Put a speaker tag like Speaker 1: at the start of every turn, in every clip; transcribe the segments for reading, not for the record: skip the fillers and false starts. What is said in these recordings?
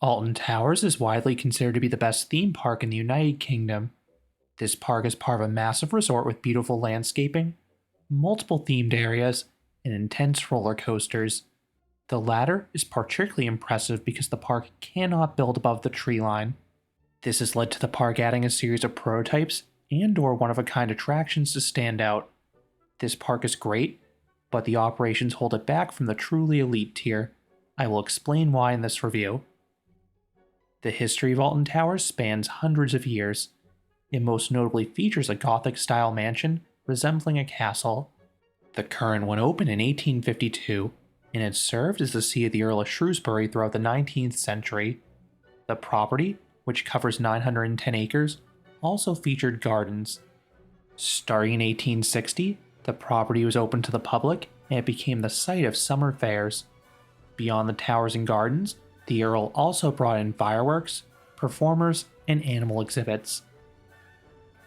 Speaker 1: Alton Towers is widely considered to be the best theme park in the United Kingdom. This park is part of a massive resort with beautiful landscaping, multiple themed areas, and intense roller coasters. The latter is particularly impressive because the park cannot build above the tree line. This has led to the park adding a series of prototypes and/or one-of-a-kind attractions to stand out. This park is great, but the operations hold it back from the truly elite tier. I will explain why in this review. The history of Alton Towers spans hundreds of years. It most notably features a Gothic-style mansion resembling a castle. The current one opened in 1852, and it served as the seat of the Earl of Shrewsbury throughout the 19th century. The property, which covers 910 acres, also featured gardens. Starting in 1860, the property was open to the public and it became the site of summer fairs. Beyond the towers and gardens, the Earl also brought in fireworks, performers, and animal exhibits.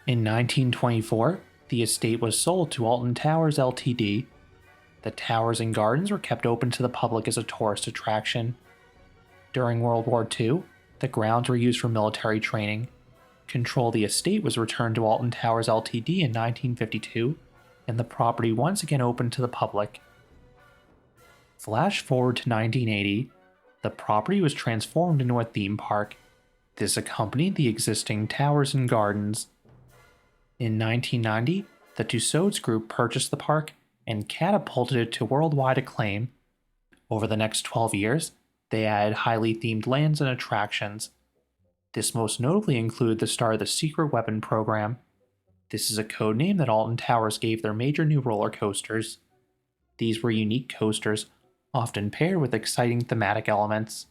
Speaker 1: In 1924, the estate was sold to Alton Towers Ltd. The towers and gardens were kept open to the public as a tourist attraction. During World War II, the grounds were used for military training. Control of the estate was returned to Alton Towers Ltd. in 1952, and the property once again opened to the public. Flash forward to 1980, the property was transformed into a theme park. This accompanied the existing towers and gardens. In 1990, the Tussauds Group purchased the park and catapulted it to worldwide acclaim. Over the next 12 years, they added highly themed lands and attractions. This most notably included the start of the Secret Weapon program. This is a codename that Alton Towers gave their major new roller coasters. These were unique coasters, often paired with exciting thematic elements.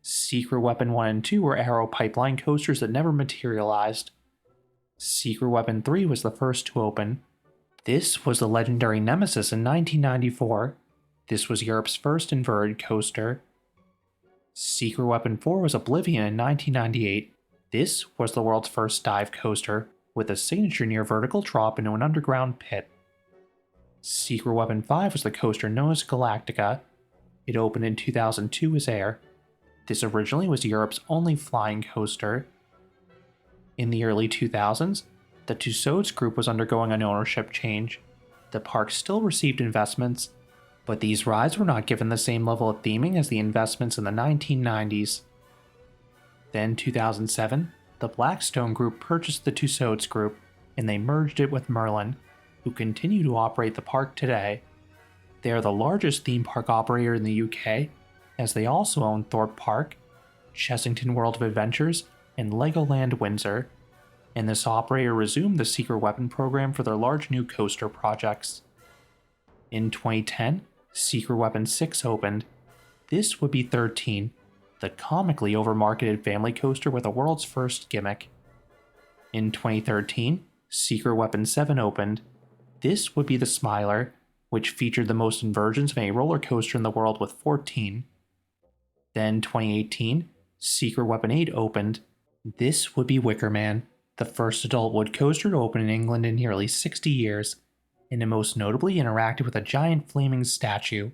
Speaker 1: Secret Weapon 1 and 2 were Arrow pipeline coasters that never materialized. Secret Weapon 3 was the first to open. This was the legendary Nemesis in 1994. This was Europe's first inverted coaster. Secret Weapon 4 was Oblivion in 1998. This was the world's first dive coaster, with a signature near vertical drop into an underground pit. Secret Weapon 5 was the coaster known as Galactica. It opened in 2002 as Air. This originally was Europe's only flying coaster. In the early 2000s, the Tussauds Group was undergoing an ownership change. The park still received investments, but these rides were not given the same level of theming as the investments in the 1990s. Then 2007, the Blackstone Group purchased the Tussauds Group, and they merged it with Merlin, who continue to operate the park today. They are the largest theme park operator in the UK, as they also own Thorpe Park, Chessington World of Adventures, and Legoland Windsor, and this operator resumed the Secret Weapon program for their large new coaster projects. In 2010, Secret Weapon 6 opened. This would be 13, the comically overmarketed family coaster with the world's first gimmick. In 2013, Secret Weapon 7 opened. This would be the Smiler, which featured the most inversions of any roller coaster in the world with 14. Then 2018, Secret Weapon 8 opened. This would be Wicker Man, the first adult wood coaster to open in England in nearly 60 years, and it most notably interacted with a giant flaming statue.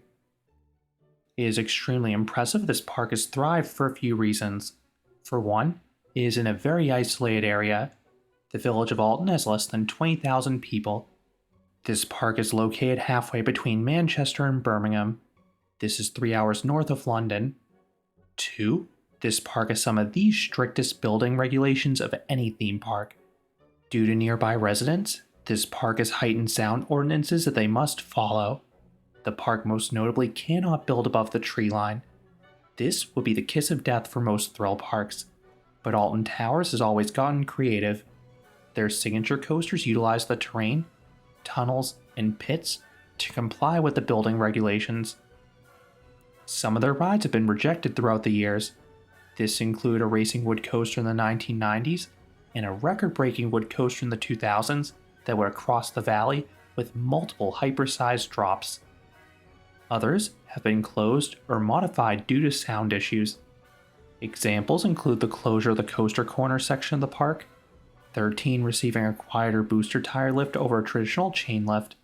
Speaker 1: It is extremely impressive this park has thrived for a few reasons. For one, it is in a very isolated area. The village of Alton has less than 20,000 people. This park is located halfway between Manchester and Birmingham. This is 3 hours north of London. 2. This park has some of the strictest building regulations of any theme park. Due to nearby residents, this park has heightened sound ordinances that they must follow. The park most notably cannot build above the tree line. This would be the kiss of death for most thrill parks, but Alton Towers has always gotten creative. Their signature coasters utilize the terrain, tunnels, and pits to comply with the building regulations. Some of their rides have been rejected throughout the years. This included a racing wood coaster in the 1990s and a record-breaking wood coaster in the 2000s that would cross the valley with multiple hyper-sized drops. Others have been closed or modified due to sound issues. Examples include the closure of the coaster corner section of the park, 13 receiving a quieter booster tire lift over a traditional chain lift,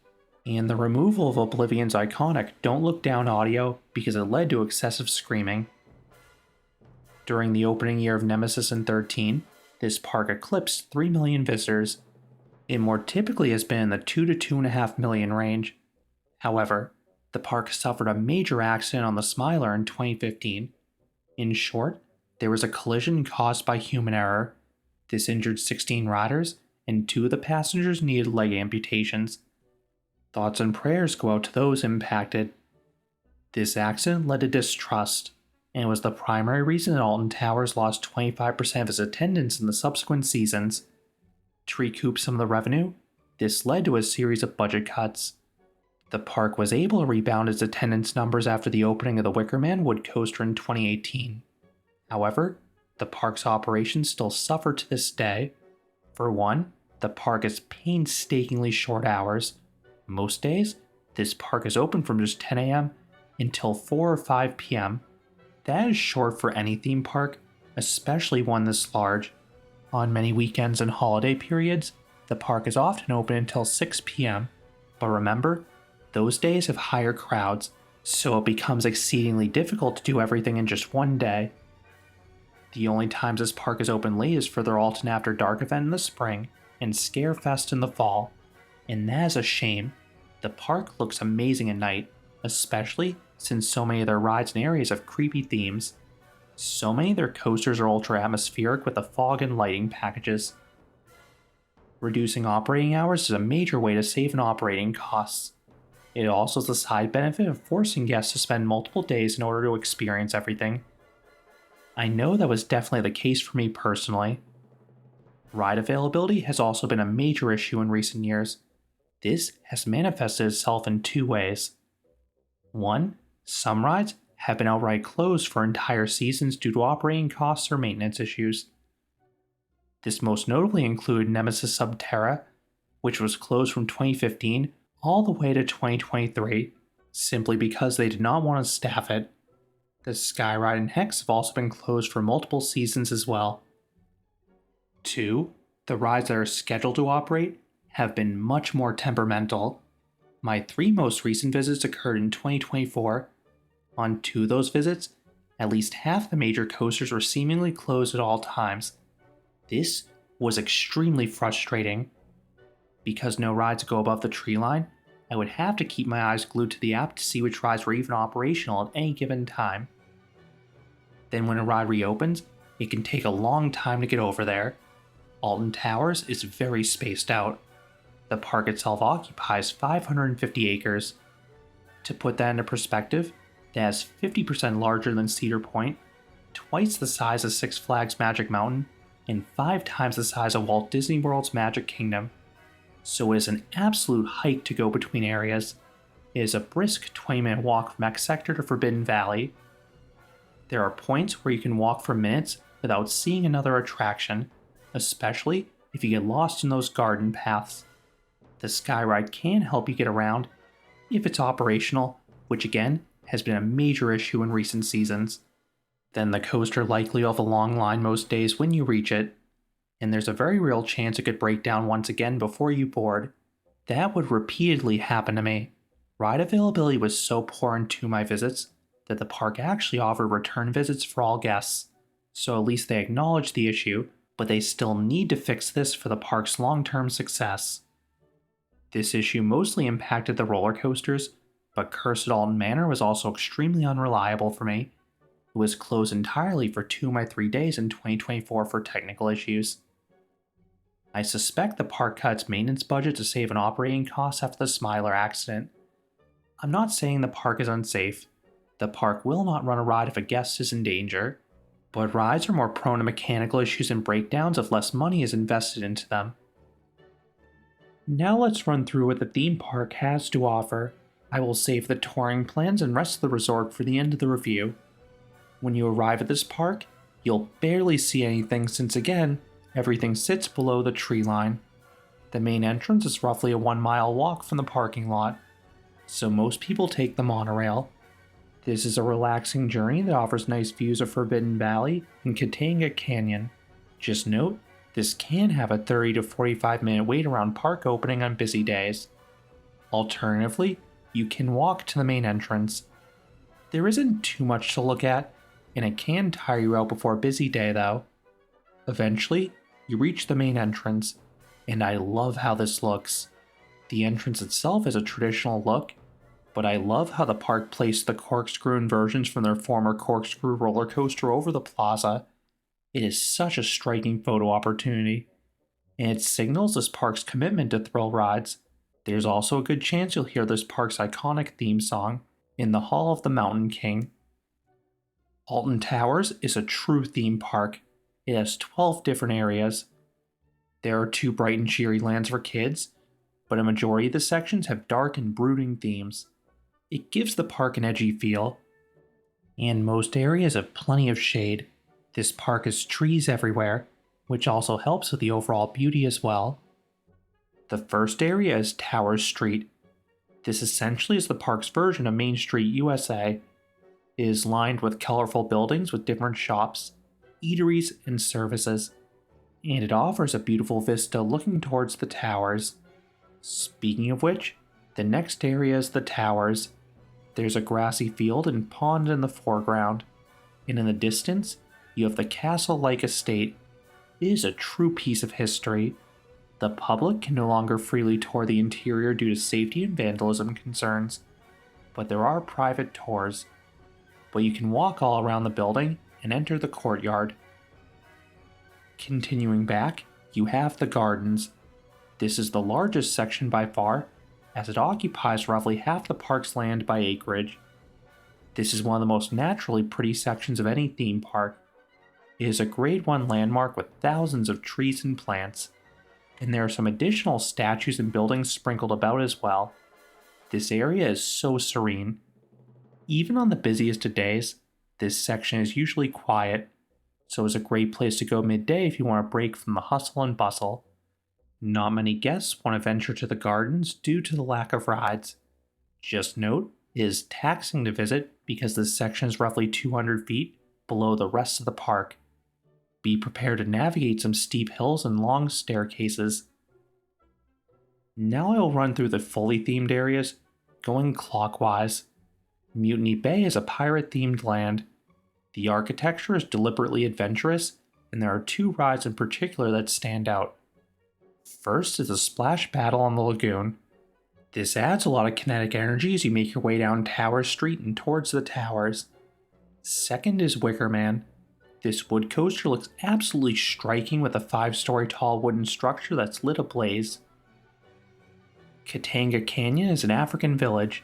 Speaker 1: and the removal of Oblivion's iconic Don't Look Down audio because it led to excessive screaming. During the opening year of Nemesis in 13, this park eclipsed 3 million visitors. It more typically has been in the 2 to 2.5 million range. However, the park suffered a major accident on the Smiler in 2015. In short, there was a collision caused by human error. This injured 16 riders, and 2 of the passengers needed leg amputations. Thoughts and prayers go out to those impacted. This accident led to distrust, and was the primary reason that Alton Towers lost 25% of its attendance in the subsequent seasons. To recoup some of the revenue, this led to a series of budget cuts. The park was able to rebound its attendance numbers after the opening of the Wicker Man Wood Coaster in 2018. However, the park's operations still suffer to this day. For one, the park has painstakingly short hours. Most days, this park is open from just 10 a.m. until 4 or 5 p.m. That is short for any theme park, especially one this large. On many weekends and holiday periods, the park is often open until 6 p.m. But remember, those days have higher crowds, so it becomes exceedingly difficult to do everything in just one day. The only times this park is open late is for their Alton After Dark event in the spring and Scare Fest in the fall, and that is a shame. The park looks amazing at night, especially since so many of their rides and areas have creepy themes. So many of their coasters are ultra atmospheric with the fog and lighting packages. Reducing operating hours is a major way to save on operating costs. It also has the side benefit of forcing guests to spend multiple days in order to experience everything. I know that was definitely the case for me personally. Ride availability has also been a major issue in recent years. This has manifested itself in 2 ways. 1. Some rides have been outright closed for entire seasons due to operating costs or maintenance issues. This most notably included Nemesis Subterra, which was closed from 2015 all the way to 2023, simply because they did not want to staff it. The Skyride and Hex have also been closed for multiple seasons as well. 2. The rides that are scheduled to operate have been much more temperamental. My 3 most recent visits occurred in 2024. On 2 of those visits, at least half the major coasters were seemingly closed at all times. This was extremely frustrating. Because no rides go above the tree line, I would have to keep my eyes glued to the app to see which rides were even operational at any given time. Then when a ride reopens, it can take a long time to get over there. Alton Towers is very spaced out. The park itself occupies 550 acres. To put that into perspective, that is 50% larger than Cedar Point, twice the size of Six Flags Magic Mountain, and 5 times the size of Walt Disney World's Magic Kingdom. So it is an absolute hike to go between areas. It is a brisk 20-minute walk from X Sector to Forbidden Valley. There are points where you can walk for minutes without seeing another attraction, especially if you get lost in those garden paths. The Skyride can help you get around, if it's operational, which again has been a major issue in recent seasons. Then the coaster likely will have a long line most days when you reach it, and there's a very real chance it could break down once again before you board. That would repeatedly happen to me. Ride availability was so poor in 2 of my visits that the park actually offered return visits for all guests, so at least they acknowledge the issue, but they still need to fix this for the park's long-term success. This issue mostly impacted the roller coasters, but Cursed Alton Manor was also extremely unreliable for me. It was closed entirely for 2 of my 3 days in 2024 for technical issues. I suspect the park cut its maintenance budget to save on operating costs after the Smiler accident. I'm not saying the park is unsafe. The park will not run a ride if a guest is in danger, but rides are more prone to mechanical issues and breakdowns if less money is invested into them. Now let's run through what the theme park has to offer. I will save the touring plans and rest of the resort for the end of the review. When you arrive at this park, you'll barely see anything since again, everything sits below the tree line. The main entrance is roughly a 1-mile walk from the parking lot, so most people take the monorail. This is a relaxing journey that offers nice views of Forbidden Valley and Katanga Canyon. Just note, this can have a 30 to 45 minute wait around park opening on busy days. Alternatively, you can walk to the main entrance. There isn't too much to look at, and it can tire you out before a busy day though. Eventually, you reach the main entrance, and I love how this looks. The entrance itself is a traditional look, but I love how the park placed the corkscrew inversions from their former corkscrew roller coaster over the plaza. It is such a striking photo opportunity, and it signals this park's commitment to thrill rides. There's also a good chance you'll hear this park's iconic theme song in the Hall of the Mountain King. Alton Towers is a true theme park. It has 12 different areas. There are 2 bright and cheery lands for kids, but a majority of the sections have dark and brooding themes. It gives the park an edgy feel, and most areas have plenty of shade. This park has trees everywhere, which also helps with the overall beauty as well. The first area is Towers Street. This essentially is the park's version of Main Street, USA. It is lined with colorful buildings with different shops, eateries, and services, and it offers a beautiful vista looking towards the towers. Speaking of which, the next area is the towers. There's a grassy field and pond in the foreground, and in the distance, you have the castle-like estate. It is a true piece of history. The public can no longer freely tour the interior due to safety and vandalism concerns, but there are private tours. But you can walk all around the building and enter the courtyard. Continuing back, you have the gardens. This is the largest section by far, as it occupies roughly half the park's land by acreage. This is one of the most naturally pretty sections of any theme park. It is a Grade 1 landmark with thousands of trees and plants, and there are some additional statues and buildings sprinkled about as well. This area is so serene. Even on the busiest of days, this section is usually quiet, so it's a great place to go midday if you want a break from the hustle and bustle. Not many guests want to venture to the gardens due to the lack of rides. Just note, it is taxing to visit because this section is roughly 200 feet below the rest of the park. Be prepared to navigate some steep hills and long staircases. Now I will run through the fully themed areas, going clockwise. Mutiny Bay is a pirate-themed land. The architecture is deliberately adventurous, and there are 2 rides in particular that stand out. First is the Splash Battle on the lagoon. This adds a lot of kinetic energy as you make your way down Tower Street and towards the towers. Second is Wicker Man. This wood coaster looks absolutely striking with a 5-story tall wooden structure that's lit ablaze. Katanga Canyon is an African village.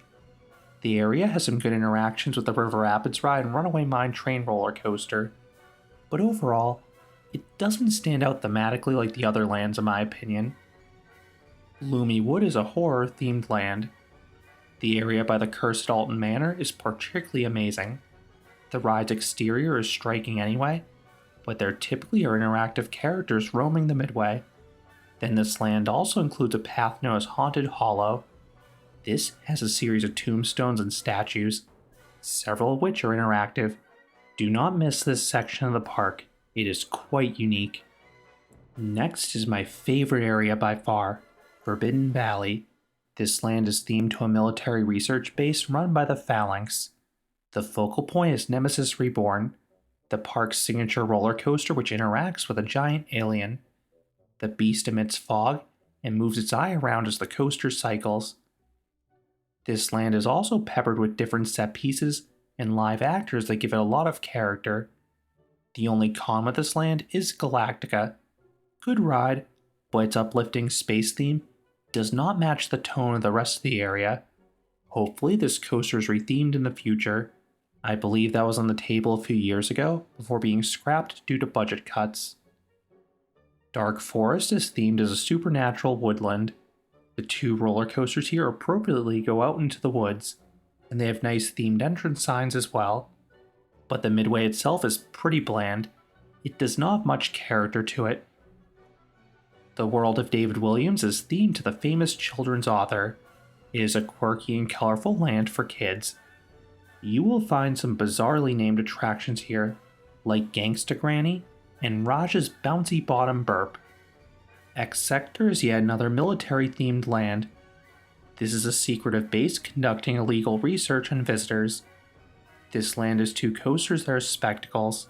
Speaker 1: The area has some good interactions with the River Rapids ride and Runaway Mine Train roller coaster, but overall, it doesn't stand out thematically like the other lands in my opinion. Loomy Wood is a horror-themed land. The area by the cursed Alton Manor is particularly amazing. The ride's exterior is striking anyway, but there typically are interactive characters roaming the midway. Then this land also includes a path known as Haunted Hollow. This has a series of tombstones and statues, several of which are interactive. Do not miss this section of the park, it is quite unique. Next is my favorite area by far, Forbidden Valley. This land is themed to a military research base run by the Phalanx. The focal point is Nemesis Reborn, the park's signature roller coaster which interacts with a giant alien. The beast emits fog and moves its eye around as the coaster cycles. This land is also peppered with different set pieces and live actors that give it a lot of character. The only con with this land is Galactica. Good ride, but its uplifting space theme does not match the tone of the rest of the area. Hopefully this coaster is rethemed in the future. I believe that was on the table a few years ago before being scrapped due to budget cuts. Dark Forest is themed as a supernatural woodland. The 2 roller coasters here appropriately go out into the woods, and they have nice themed entrance signs as well. But the midway itself is pretty bland. It does not have much character to it. The world of David Williams is themed to the famous children's author. It is a quirky and colorful land for kids. You will find some bizarrely named attractions here, like Gangsta Granny and Raj's Bouncy Bottom Burp. X Sector is yet another military-themed land. This is a secretive base conducting illegal research on visitors. This land has two coasters that are spectacles.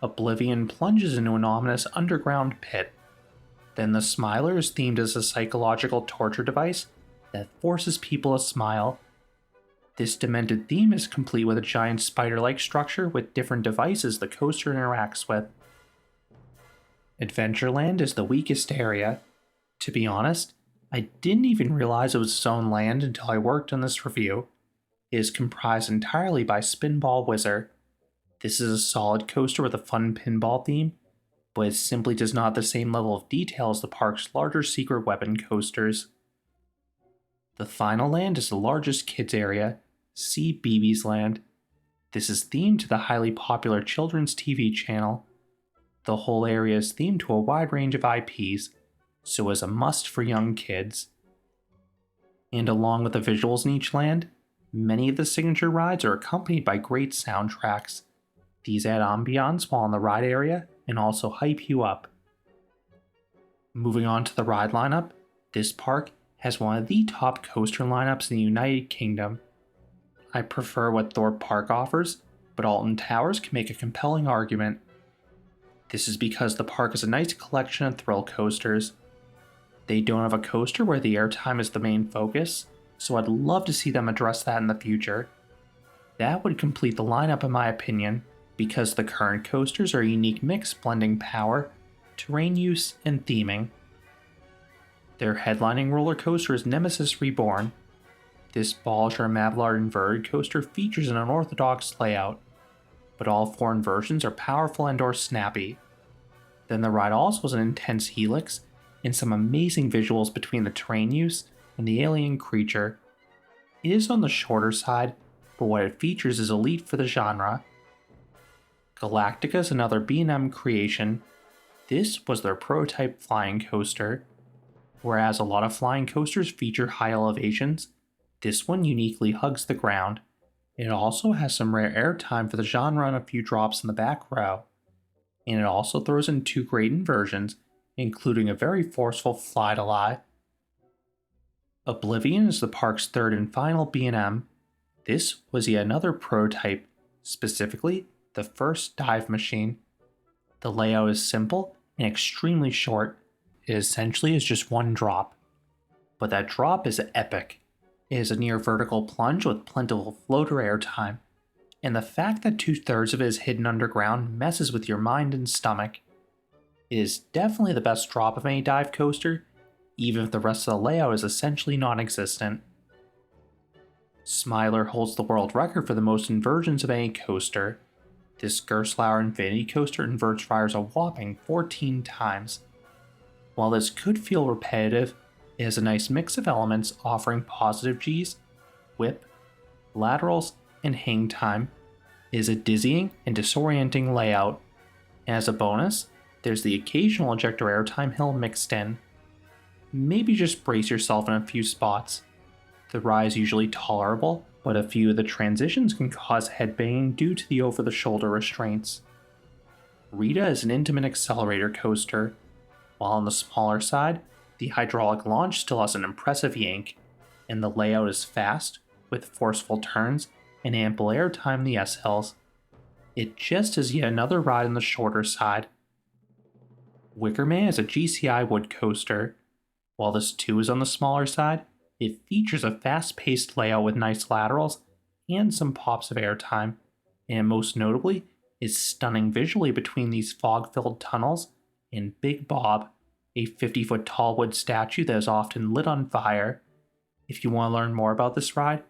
Speaker 1: Oblivion plunges into an ominous underground pit. Then the Smiler is themed as a psychological torture device that forces people to smile. This demented theme is complete with a giant spider-like structure with different devices the coaster interacts with. Adventureland is the weakest area. To be honest, I didn't even realize it was its own land until I worked on this review. It is comprised entirely by Spinball Whizzer. This is a solid coaster with a fun pinball theme, but it simply does not have the same level of detail as the park's larger secret weapon coasters. The final land is the largest kids area, Sea BB's Land. This is themed to the highly popular children's TV channel. The whole area is themed to a wide range of IPs, so is a must for young kids. And along with the visuals in each land, many of the signature rides are accompanied by great soundtracks. These add ambiance while in the ride area and also hype you up. Moving on to the ride lineup, this park has one of the top coaster lineups in the United Kingdom. I prefer what Thorpe Park offers, but Alton Towers can make a compelling argument. This is because the park has a nice collection of thrill coasters. They don't have a coaster where the airtime is the main focus, so I'd love to see them address that in the future. That would complete the lineup in my opinion, because the current coasters are a unique mix blending power, terrain use, and theming. Their headlining roller coaster is Nemesis Reborn. This Balzer Mavlar inverted coaster features an unorthodox layout, but all foreign versions are powerful and/or snappy. Then the ride also has an intense helix and some amazing visuals between the terrain use and the alien creature. It is on the shorter side, but what it features is elite for the genre. Galactica is another B&M creation. This was their prototype flying coaster. Whereas a lot of flying coasters feature high elevations, this one uniquely hugs the ground. It also has some rare airtime for the genre and a few drops in the back row. And it also throws in two great inversions, including a very forceful fly-to-lie. Oblivion is the park's third and final B&M. This was yet another prototype, specifically the first dive machine. The layout is simple and extremely short. It essentially is just one drop. But that drop is epic. It is a near vertical plunge with plentiful floater airtime, and the fact that 2/3 of it is hidden underground messes with your mind and stomach. It is definitely the best drop of any dive coaster, even if the rest of the layout is essentially non-existent. Smiler holds the world record for the most inversions of any coaster. This Gerstlauer Infinity Coaster inverts riders a whopping 14 times. While this could feel repetitive, it has a nice mix of elements offering positive Gs, whip, laterals, and hang time. It is a dizzying and disorienting layout. And as a bonus, there's the occasional ejector airtime hill mixed in. Maybe just brace yourself in a few spots. The ride is usually tolerable, but a few of the transitions can cause headbanging due to the over-the-shoulder restraints. Rita is an intimate accelerator coaster. While on the smaller side, the hydraulic launch still has an impressive yank, and the layout is fast, with forceful turns and ample airtime in the S-hills. It just is yet another ride on the shorter side. Wickerman is a GCI wood coaster. While this too is on the smaller side, it features a fast-paced layout with nice laterals and some pops of airtime, and most notably is stunning visually between these fog-filled tunnels and Big Bob, a 50-foot tall wood statue that is often lit on fire. If you want to learn more about this ride,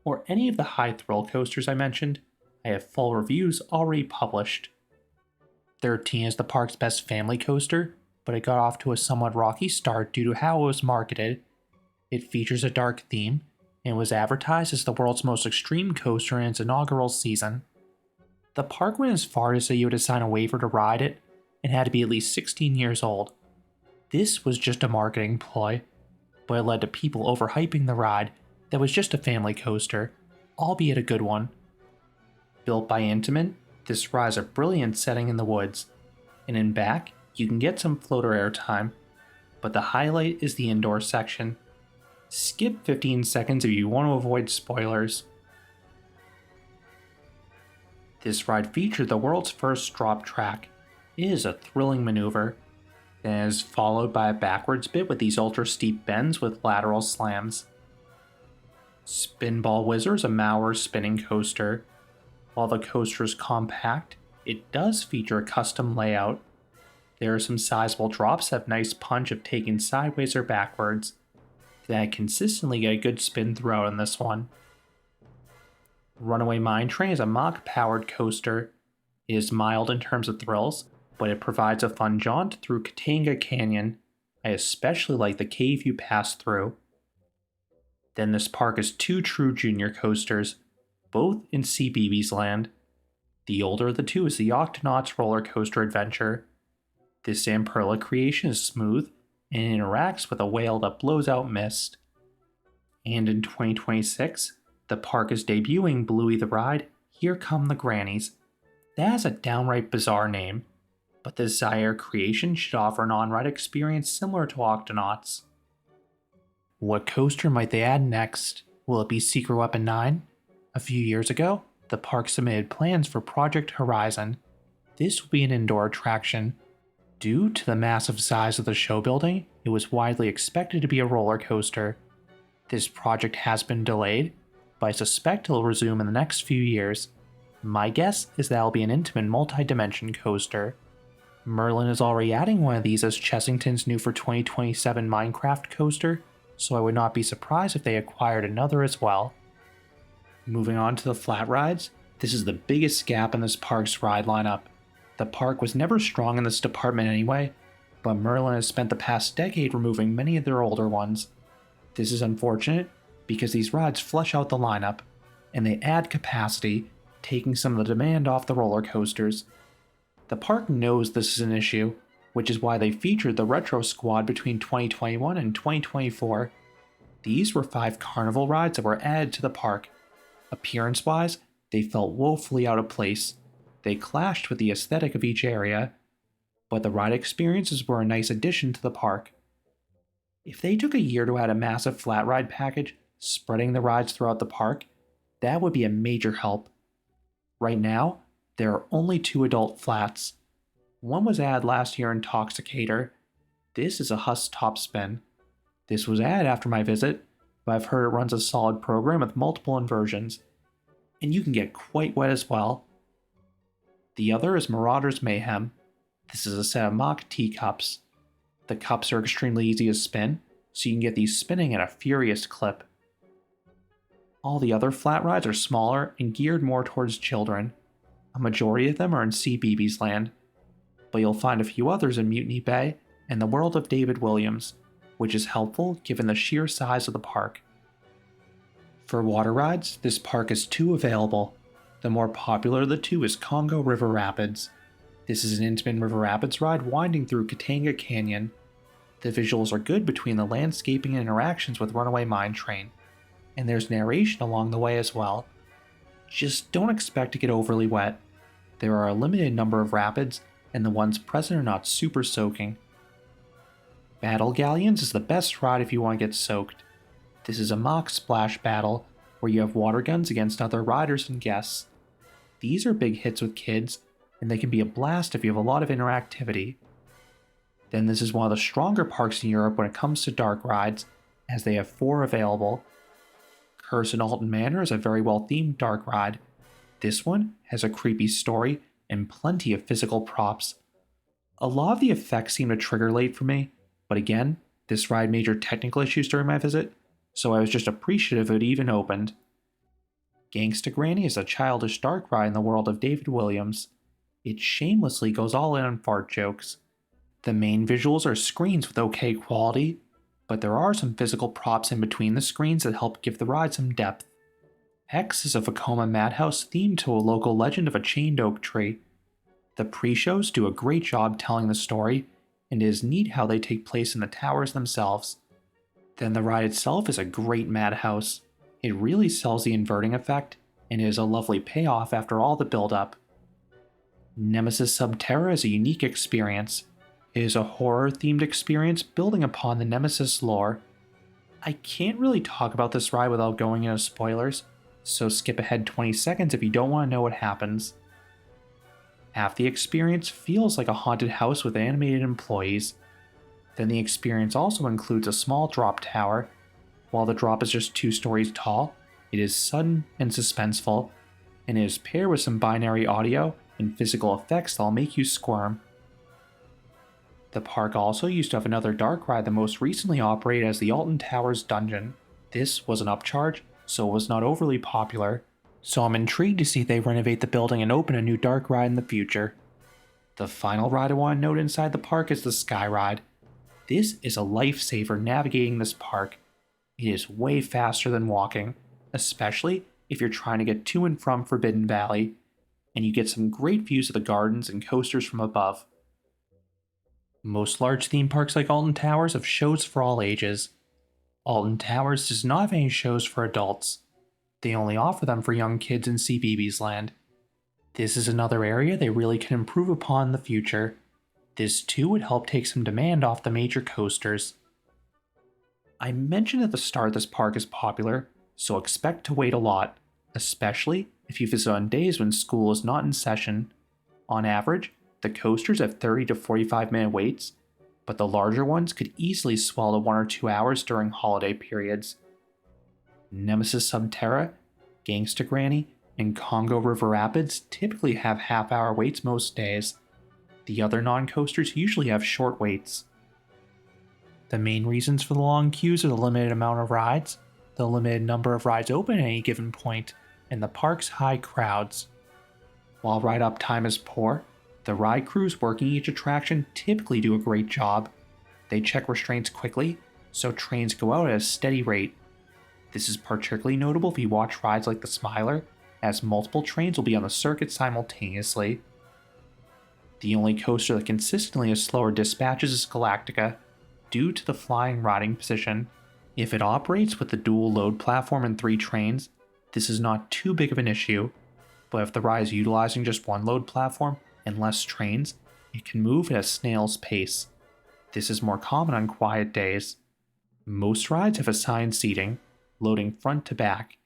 Speaker 1: or any of the high thrill coasters I mentioned, I have full reviews already published. 13 is the park's best family coaster, but it got off to a somewhat rocky start due to how it was marketed. It features a dark theme, and was advertised as the world's most extreme coaster in its inaugural season. The park went as far as say you had to sign a waiver to ride it, and had to be at least 16 years old. This was just a marketing ploy, but it led to people overhyping the ride that was just a family coaster, albeit a good one. Built by Intamin, this ride is a brilliant setting in the woods, and in back, you can get some floater airtime, but the highlight is the indoor section. Skip 15 seconds if you want to avoid spoilers. This ride featured the world's first drop track. It is a thrilling maneuver, then is followed by a backwards bit with these ultra steep bends with lateral slams. Spinball Whizzer is a Mauer spinning coaster. While the coaster is compact, it does feature a custom layout. There are some sizable drops that have nice punch of taking sideways or backwards. Then I consistently get a good spin throughout in this one. Runaway Mine Train is a Mach-powered coaster. It is mild in terms of thrills, but it provides a fun jaunt through Katanga Canyon. I especially like the cave you pass through. Then this park has two true junior coasters, both in CBeebies Land. The older of the two is the Octonauts Roller Coaster Adventure. This Zamperla creation is smooth and interacts with a whale that blows out mist. And in 2026, the park is debuting Bluey the Ride, Here Come the Grannies. That has a downright bizarre name, but this Zaire creation should offer an on-ride experience similar to Octonauts. What coaster might they add next? Will it be Secret Weapon 9? A few years ago, the park submitted plans for Project Horizon. This will be an indoor attraction. Due to the massive size of the show building, it was widely expected to be a roller coaster. This project has been delayed, but I suspect it'll resume in the next few years. My guess is that it'll be an intimate multi-dimension coaster. Merlin is already adding one of these as Chessington's new for 2027 Minecraft coaster, so I would not be surprised if they acquired another as well. Moving on to the flat rides, this is the biggest gap in this park's ride lineup. The park was never strong in this department anyway, but Merlin has spent the past decade removing many of their older ones. This is unfortunate because these rides flesh out the lineup, and they add capacity, taking some of the demand off the roller coasters. The park knows this is an issue, which is why they featured the Retro Squad between 2021 and 2024. These were 5 carnival rides that were added to the park. Appearance-wise, they felt woefully out of place. They clashed with the aesthetic of each area, but the ride experiences were a nice addition to the park. If they took a year to add a massive flat ride package, spreading the rides throughout the park, that would be a major help. Right now, there are only 2 adult flats. One was added last year in Toxicator. This is a Huss top spin. This was added after my visit, but I've heard it runs a solid program with multiple inversions, and you can get quite wet as well. The other is Marauder's Mayhem. This is a set of mock teacups. The cups are extremely easy to spin, so you can get these spinning at a furious clip. All the other flat rides are smaller and geared more towards children. A majority of them are in CBeebies Land, but you'll find a few others in Mutiny Bay and the World of David Williams, which is helpful given the sheer size of the park. For water rides, this park has 2 available. The more popular of the 2 is Congo River Rapids. This is an intimate river rapids ride winding through Katanga Canyon. The visuals are good between the landscaping and interactions with Runaway Mine Train, and there's narration along the way as well. Just don't expect to get overly wet. There are a limited number of rapids, and the ones present are not super soaking. Battle Galleons is the best ride if you want to get soaked. This is a mock splash battle, where you have water guns against other riders and guests. These are big hits with kids, and they can be a blast if you have a lot of interactivity. Then this is one of the stronger parks in Europe when it comes to dark rides, as they have 4 available. Curse in Alton Manor is a very well themed dark ride. This one has a creepy story and plenty of physical props. A lot of the effects seem to trigger late for me, but again, this ride major technical issues during my visit, so I was just appreciative it even opened. Gangsta Granny is a childish dark ride in the world of David Williams. It shamelessly goes all in on fart jokes. The main visuals are screens with okay quality, but there are some physical props in between the screens that help give the ride some depth. Hex is a Vekoma madhouse themed to a local legend of a chained oak tree. The pre-shows do a great job telling the story, and it is neat how they take place in the towers themselves. Then the ride itself is a great madhouse. It really sells the inverting effect, and it is a lovely payoff after all the build-up. Nemesis Subterra is a unique experience. It is a horror-themed experience building upon the Nemesis lore. I can't really talk about this ride without going into spoilers, so skip ahead 20 seconds if you don't want to know what happens. Half the experience feels like a haunted house with animated employees. Then the experience also includes a small drop tower. While the drop is just 2 stories tall, it is sudden and suspenseful, and it is paired with some binary audio and physical effects that'll make you squirm. The park also used to have another dark ride that most recently operated as the Alton Towers dungeon. This was an upcharge, so it was not overly popular, so I'm intrigued to see if they renovate the building and open a new dark ride in the future. The final ride I want to note inside the park is the Sky Ride. This is a lifesaver navigating this park. It is way faster than walking, especially if you're trying to get to and from Forbidden Valley, and you get some great views of the gardens and coasters from above. Most large theme parks like Alton Towers have shows for all ages. Alton Towers does not have any shows for adults. They only offer them for young kids in CBeebies Land. This is another area they really can improve upon in the future. This too would help take some demand off the major coasters. I mentioned at the start this park is popular, so expect to wait a lot, especially if you visit on days when school is not in session. On average, the coasters have 30 to 45 minute waits, but the larger ones could easily swell to 1 or 2 hours during holiday periods. Nemesis Subterra, Gangsta Granny, and Congo River Rapids typically have half-hour waits most days. The other non-coasters usually have short waits. The main reasons for the long queues are the limited amount of rides, the limited number of rides open at any given point, and the park's high crowds. While ride uptime is poor, the ride crews working each attraction typically do a great job. They check restraints quickly, so trains go out at a steady rate. This is particularly notable if you watch rides like the Smiler, as multiple trains will be on the circuit simultaneously. The only coaster that consistently has slower dispatches is Galactica, due to the flying riding position. If it operates with the dual load platform and 3 trains, this is not too big of an issue, but if the ride is utilizing just 1 load platform and less trains, it can move at a snail's pace. This is more common on quiet days. Most rides have assigned seating, loading front to back,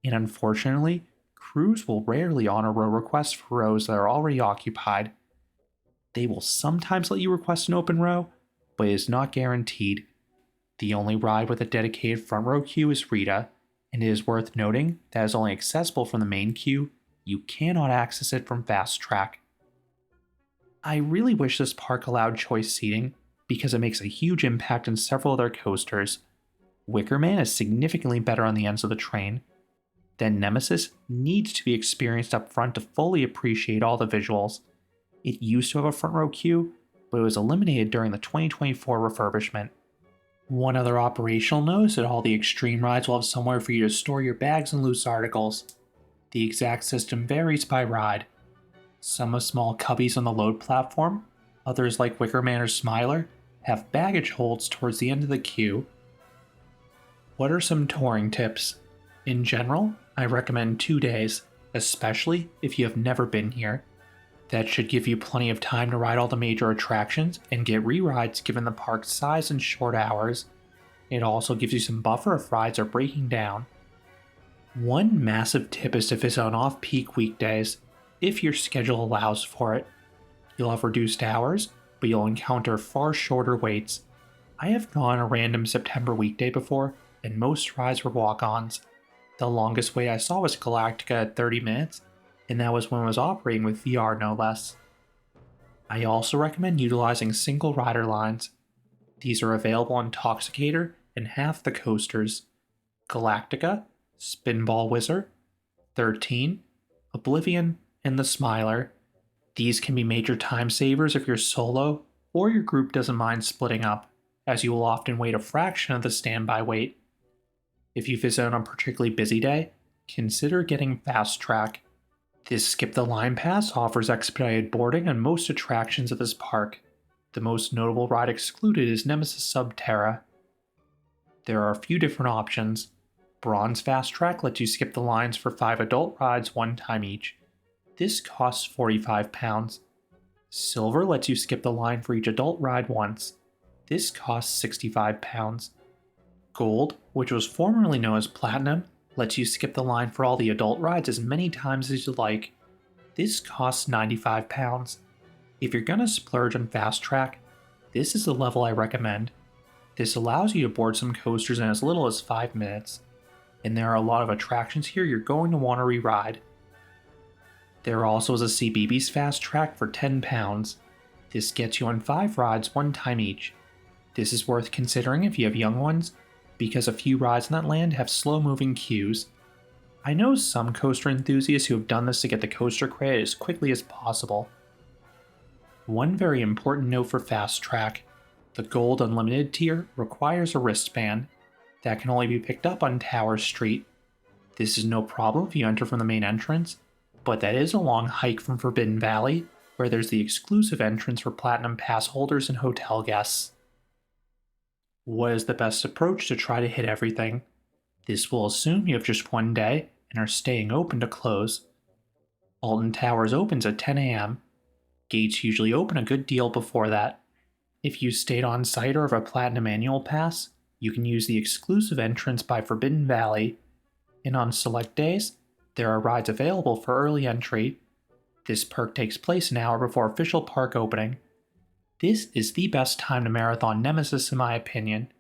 Speaker 1: and unfortunately, crews will rarely honor row requests for rows that are already occupied. They will sometimes let you request an open row, but it is not guaranteed. The only ride with a dedicated front row queue is Rita, and it is worth noting that it is only accessible from the main queue. You cannot access it from Fast Track. I really wish this park allowed choice seating, because it makes a huge impact on several other coasters. Wickerman is significantly better on the ends of the train. Then Nemesis needs to be experienced up front to fully appreciate all the visuals. It used to have a front row queue, but it was eliminated during the 2024 refurbishment. One other operational note is that all the extreme rides will have somewhere for you to store your bags and loose articles. The exact system varies by ride. Some have small cubbies on the load platform, others like Wickerman or Smiler have baggage holds towards the end of the queue. What are some touring tips? In general, I recommend 2 days, especially if you have never been here. That should give you plenty of time to ride all the major attractions and get re-rides given the park's size and short hours. It also gives you some buffer if rides are breaking down. One massive tip is to visit on off-peak weekdays, if your schedule allows for it. You'll have reduced hours, but you'll encounter far shorter waits. I have gone a random September weekday before, and most rides were walk-ons. The longest wait I saw was Galactica at 30 minutes, and that was when it was operating with VR no less. I also recommend utilizing single rider lines. These are available on Toxicator and half the coasters: Galactica, Spinball Whizzer, 13, Oblivion, and the Smiler. These can be major time savers if you're solo or your group doesn't mind splitting up, as you will often wait a fraction of the standby wait. If you visit on a particularly busy day, consider getting Fast Track. This Skip the Line Pass offers expedited boarding on most attractions of this park. The most notable ride excluded is Nemesis Subterra. There are a few different options. Bronze Fast Track lets you skip the lines for 5 adult rides 1 time each. This costs £45. Silver lets you skip the line for each adult ride once. This costs £65. Gold, which was formerly known as Platinum, lets you skip the line for all the adult rides as many times as you like. This costs £95. If you're gonna splurge on fast track, this is the level I recommend. This allows you to board some coasters in as little as 5 minutes, and there are a lot of attractions here you're going to want to re-ride. There also is a CBeebies fast track for £10. This gets you on 5 rides 1 time each. This is worth considering if you have young ones, because a few rides in that land have slow-moving queues. I know some coaster enthusiasts who have done this to get the coaster credit as quickly as possible. One very important note for fast track: the Gold Unlimited tier requires a wristband that can only be picked up on Tower Street. This is no problem if you enter from the main entrance, but that is a long hike from Forbidden Valley, where there's the exclusive entrance for Platinum Pass holders and hotel guests. What is the best approach to try to hit everything? This will assume you have just one day and are staying open to close. Alton Towers opens at 10 a.m. Gates usually open a good deal before that. If you stayed on site or have a Platinum Annual Pass, you can use the exclusive entrance by Forbidden Valley, and on select days, there are rides available for early entry. This perk takes place an hour before official park opening. This is the best time to marathon Nemesis in my opinion.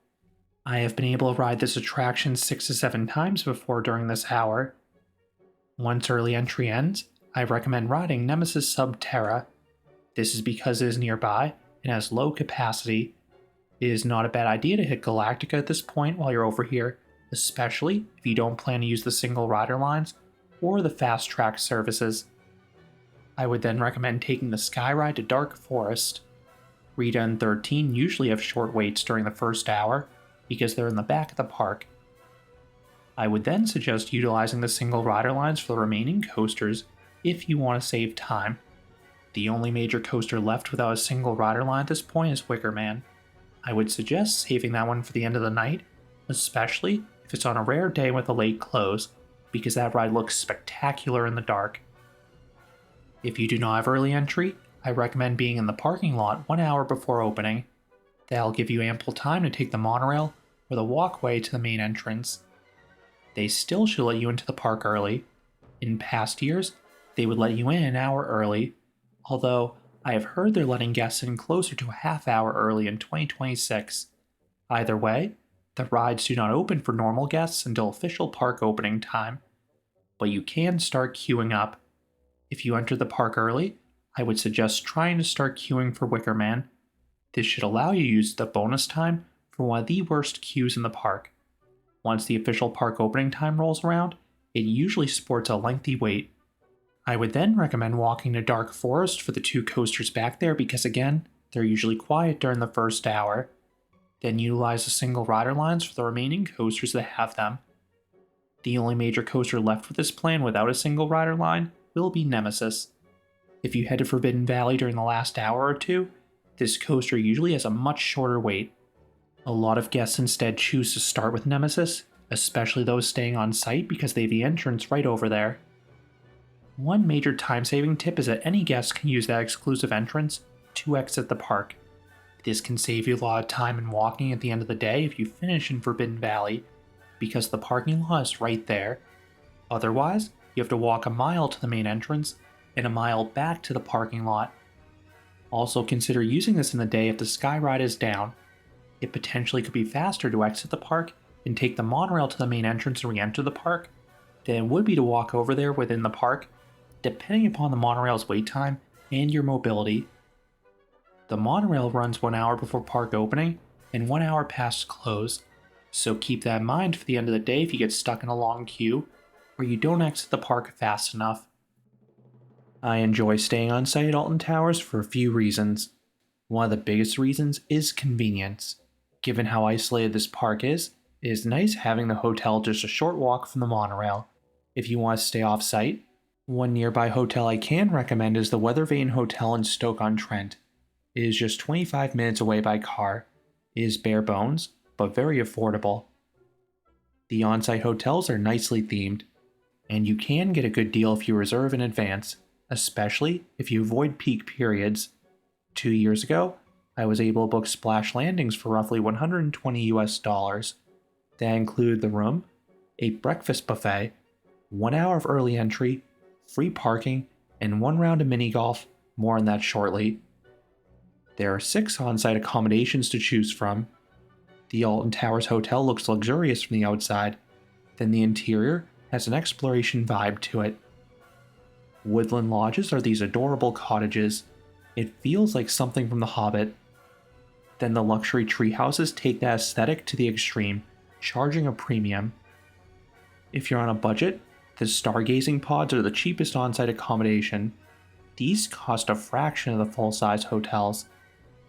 Speaker 1: I have been able to ride this attraction 6 to 7 times before during this hour. Once early entry ends, I recommend riding Nemesis Subterra. This is because it is nearby and has low capacity. It is not a bad idea to hit Galactica at this point while you're over here, especially if you don't plan to use the single rider lines or the fast track services. I would then recommend taking the Sky Ride to Dark Forest. Rita and 13 usually have short waits during the first hour because they're in the back of the park. I would then suggest utilizing the single rider lines for the remaining coasters if you want to save time. The only major coaster left without a single rider line at this point is Wicker Man. I would suggest saving that one for the end of the night, especially if it's on a rare day with a late close, because that ride looks spectacular in the dark. If you do not have early entry, I recommend being in the parking lot 1 hour before opening. That'll give you ample time to take the monorail or the walkway to the main entrance. They still should let you into the park early. In past years, they would let you in an hour early, although I have heard they're letting guests in closer to a half hour early in 2026. Either way, the rides do not open for normal guests until official park opening time, but you can start queuing up. If you enter the park early, I would suggest trying to start queuing for Wicker Man. This should allow you to use the bonus time for one of the worst queues in the park. Once the official park opening time rolls around, it usually sports a lengthy wait. I would then recommend walking to Dark Forest for the 2 coasters back there because again, they're usually quiet during the first hour. Then utilize the single rider lines for the remaining coasters that have them. The only major coaster left with this plan without a single rider line will be Nemesis. If you head to Forbidden Valley during the last hour or 2, this coaster usually has a much shorter wait. A lot of guests instead choose to start with Nemesis, especially those staying on site because they have the entrance right over there. One major time-saving tip is that any guest can use that exclusive entrance to exit the park. This can save you a lot of time in walking at the end of the day if you finish in Forbidden Valley, because the parking lot is right there. Otherwise, you have to walk a mile to the main entrance and a mile back to the parking lot. Also consider using this in the day if the Sky Ride is down. It potentially could be faster to exit the park and take the monorail to the main entrance and re-enter the park than it would be to walk over there within the park, depending upon the monorail's wait time and your mobility. The monorail runs 1 hour before park opening and 1 hour past close, so keep that in mind for the end of the day if you get stuck in a long queue or you don't exit the park fast enough. I enjoy staying on site at Alton Towers for a few reasons. One of the biggest reasons is convenience. Given how isolated this park is, it is nice having the hotel just a short walk from the monorail. If you want to stay off site, one nearby hotel I can recommend is the Weathervane Hotel in Stoke-on-Trent. It is just 25 minutes away by car. It is bare bones, but very affordable. The on-site hotels are nicely themed, and you can get a good deal if you reserve in advance, especially if you avoid peak periods. 2 years ago, I was able to book splash landings for roughly $120. That included the room, a breakfast buffet, 1 hour of early entry, free parking, and 1 round of mini golf, more on that shortly. There are 6 on-site accommodations to choose from. The Alton Towers Hotel looks luxurious from the outside, then the interior has an exploration vibe to it. Woodland Lodges are these adorable cottages. It feels like something from The Hobbit. Then the luxury tree houses take that aesthetic to the extreme, charging a premium. If you're on a budget, the stargazing pods are the cheapest on-site accommodation. These cost a fraction of the full-size hotels.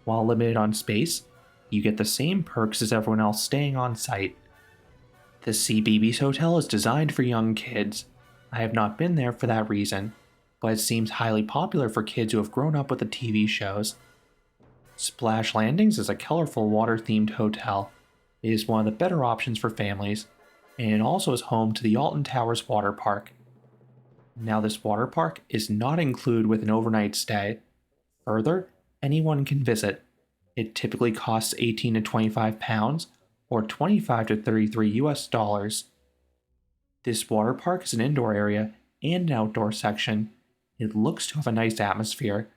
Speaker 1: While limited on space, you get the same perks as everyone else staying on site. The CBeebies Hotel is designed for young kids. I have not been there for that reason, but it seems highly popular for kids who have grown up with the TV shows. Splash Landings is a colorful water-themed hotel. It is one of the better options for families, and it also is home to the Alton Towers water park. Now this water park is not included with an overnight stay. Further, anyone can visit. It typically costs 18 to 25 pounds, or 25 to 33 US dollars. This water park is an indoor area and an outdoor section. It looks to have a nice atmosphere.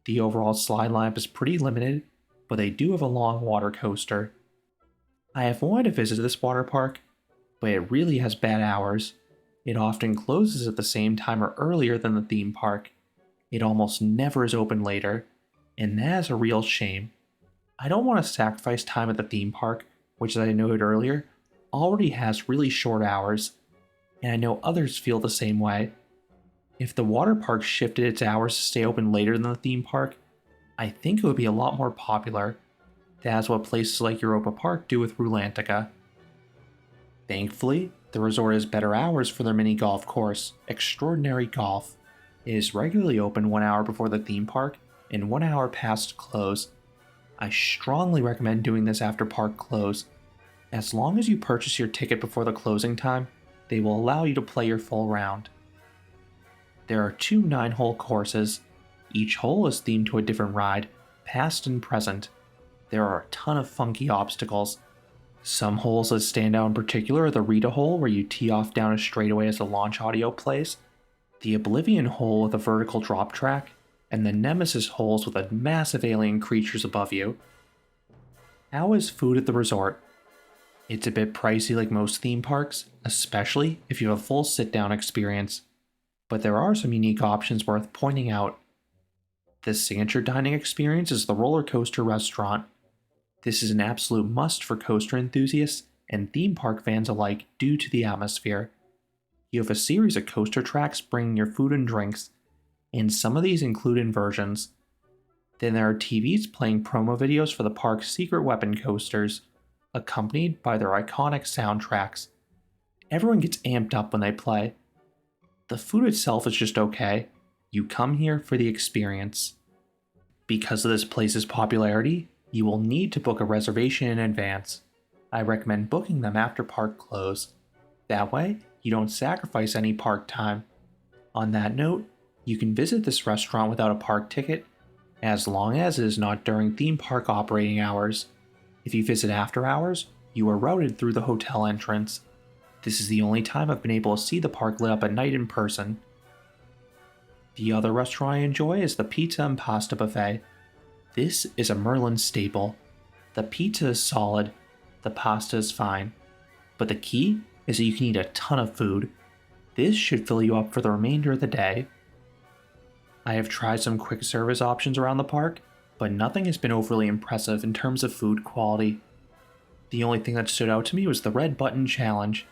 Speaker 1: The overall slide lineup is pretty limited, but they do have a long water coaster. I have wanted to visit this water park, but it really has bad hours. It often closes at the same time or earlier than the theme park. It almost never is open later, and that is a real shame. I don't want to sacrifice time at the theme park, which, as I noted earlier, already has really short hours, and I know others feel the same way. If the water park shifted its hours to stay open later than the theme park, I think it would be a lot more popular. That's what places like Europa Park do with Rulantica. Thankfully, the resort has better hours for their mini golf course, Extraordinary Golf. It is regularly open 1 hour before the theme park and 1 hour past close. I strongly recommend doing this after park close. As long as you purchase your ticket before the closing time, they will allow you to play your full round. There are 2 9-hole courses. Each hole is themed to a different ride, past and present. There are a ton of funky obstacles. Some holes that stand out in particular are the Rita hole, where you tee off down a straightaway as the launch audio plays, the Oblivion hole with a vertical drop track, and the Nemesis holes with a massive alien creatures above you. How is food at the resort? It's a bit pricey like most theme parks, especially if you have a full sit-down experience, but there are some unique options worth pointing out. The signature dining experience is the roller coaster restaurant. This is an absolute must for coaster enthusiasts and theme park fans alike due to the atmosphere. You have a series of coaster tracks bringing your food and drinks, and some of these include inversions. Then there are TVs playing promo videos for the park's secret weapon coasters, accompanied by their iconic soundtracks. Everyone gets amped up when they play. The food itself is just okay. You come here for the experience. Because of this place's popularity, you will need to book a reservation in advance. I recommend booking them after park close. That way, you don't sacrifice any park time. On that note, you can visit this restaurant without a park ticket, as long as it is not during theme park operating hours. If you visit after hours, you are routed through the hotel entrance. This is the only time I've been able to see the park lit up at night in person. The other restaurant I enjoy is the Pizza and Pasta Buffet. This is a Merlin staple. The pizza is solid, the pasta is fine, but the key is that you can eat a ton of food. This should fill you up for the remainder of the day. I have tried some quick service options around the park, but nothing has been overly impressive in terms of food quality. The only thing that stood out to me was the red button challenge.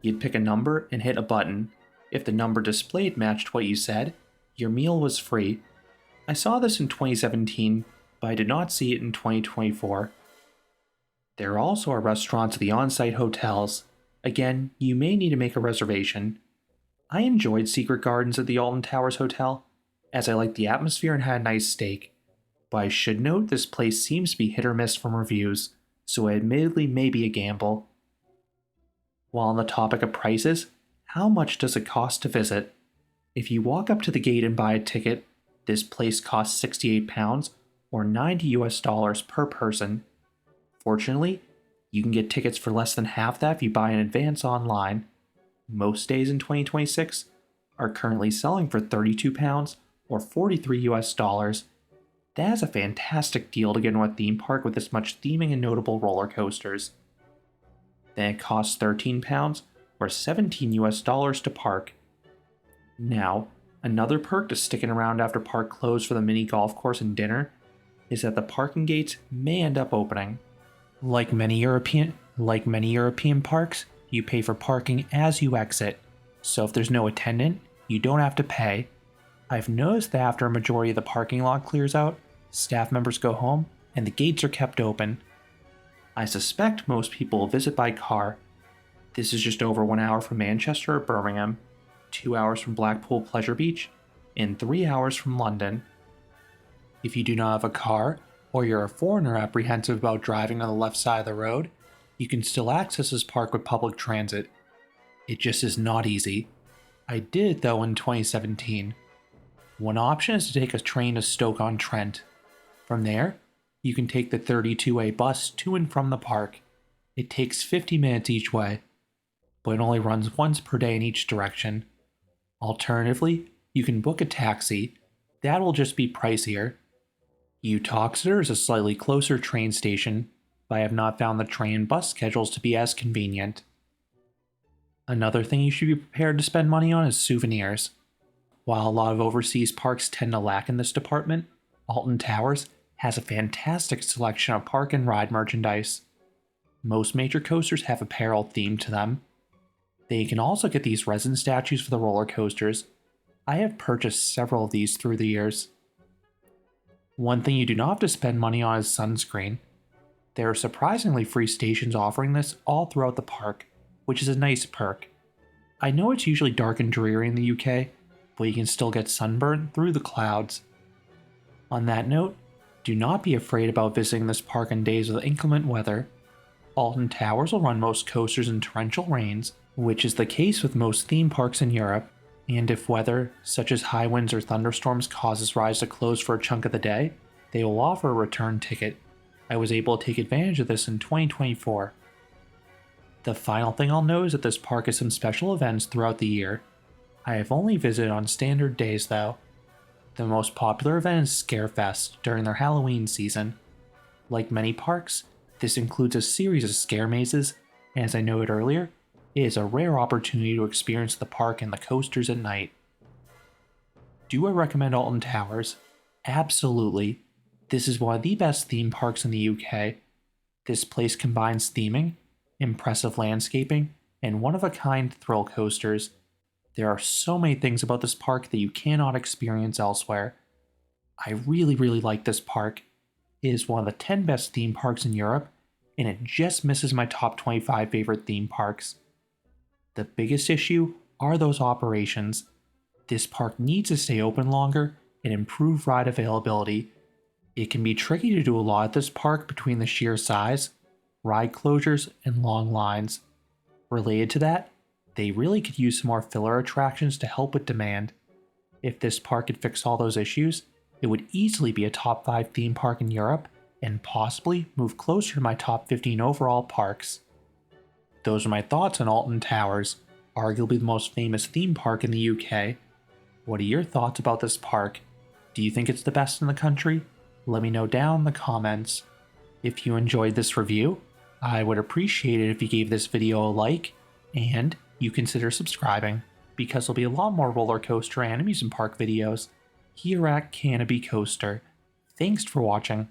Speaker 1: You'd pick a number and hit a button. If the number displayed matched what you said, your meal was free. I saw this in 2017, but I did not see it in 2024. There also are restaurants at the on-site hotels. Again, you may need to make a reservation. I enjoyed Secret Gardens at the Alton Towers Hotel, as I liked the atmosphere and had a nice steak. But I should note this place seems to be hit or miss from reviews, so it admittedly may be a gamble. While on the topic of prices, how much does it cost to visit? If you walk up to the gate and buy a ticket, this place costs 68 pounds or 90 US dollars per person. Fortunately, you can get tickets for less than half that if you buy in advance online. Most days in 2026, are currently selling for £32 or 43 US dollars. That is a fantastic deal to get into a theme park with this much theming and notable roller coasters. Then it costs £13 or 17 US dollars to park. Now, another perk to sticking around after park closed for the mini golf course and dinner is that the parking gates may end up opening. Like many European parks, you pay for parking as you exit, so if there's no attendant, you don't have to pay. I've noticed that after a majority of the parking lot clears out, staff members go home and the gates are kept open. I suspect most people will visit by car. This is just over 1 hour from Manchester or Birmingham, 2 hours from Blackpool Pleasure Beach, and 3 hours from London. If you do not have a car, or you're a foreigner apprehensive about driving on the left side of the road, you can still access this park with public transit. It just is not easy. I did it though in 2017. One option is to take a train to Stoke-on-Trent. From there, you can take the 32A bus to and from the park. It takes 50 minutes each way, but it only runs once per day in each direction. Alternatively, you can book a taxi. That will just be pricier. Uttoxeter is a slightly closer train station, but I have not found the train and bus schedules to be as convenient. Another thing you should be prepared to spend money on is souvenirs. While a lot of overseas parks tend to lack in this department, Alton Towers has a fantastic selection of park and ride merchandise. Most major coasters have apparel themed to them. They can also get these resin statues for the roller coasters. I have purchased several of these through the years. One thing you do not have to spend money on is sunscreen. There are surprisingly free stations offering this all throughout the park, which is a nice perk. I know it's usually dark and dreary in the UK, but you can still get sunburned through the clouds. On that note, do not be afraid about visiting this park on days with inclement weather. Alton Towers will run most coasters in torrential rains, which is the case with most theme parks in Europe, and if weather, such as high winds or thunderstorms, causes rides to close for a chunk of the day, they will offer a return ticket. I was able to take advantage of this in 2024. The final thing I'll note is that this park has some special events throughout the year. I have only visited on standard days though. The most popular event is Scarefest during their Halloween season. Like many parks, this includes a series of scare mazes, and as I noted earlier, it is a rare opportunity to experience the park and the coasters at night. Do I recommend Alton Towers? Absolutely. This is one of the best theme parks in the UK. This place combines theming, impressive landscaping, and one-of-a-kind thrill coasters. There are so many things about this park that you cannot experience elsewhere. I really like this park. It is one of the 10 best theme parks in Europe, and it just misses my top 25 favorite theme parks. The biggest issue are those operations. This park needs to stay open longer and improve ride availability. It can be tricky to do a lot at this park between the sheer size, ride closures, and long lines. Related to that, they really could use some more filler attractions to help with demand. If this park could fix all those issues, it would easily be a top 5 theme park in Europe and possibly move closer to my top 15 overall parks. Those are my thoughts on Alton Towers, arguably the most famous theme park in the UK. What are your thoughts about this park? Do you think it's the best in the country? Let me know down in the comments. If you enjoyed this review, I would appreciate it if you gave this video a like, and you consider subscribing, because there'll be a lot more roller coaster and amusement park videos here at Canopy Coaster. Thanks for watching.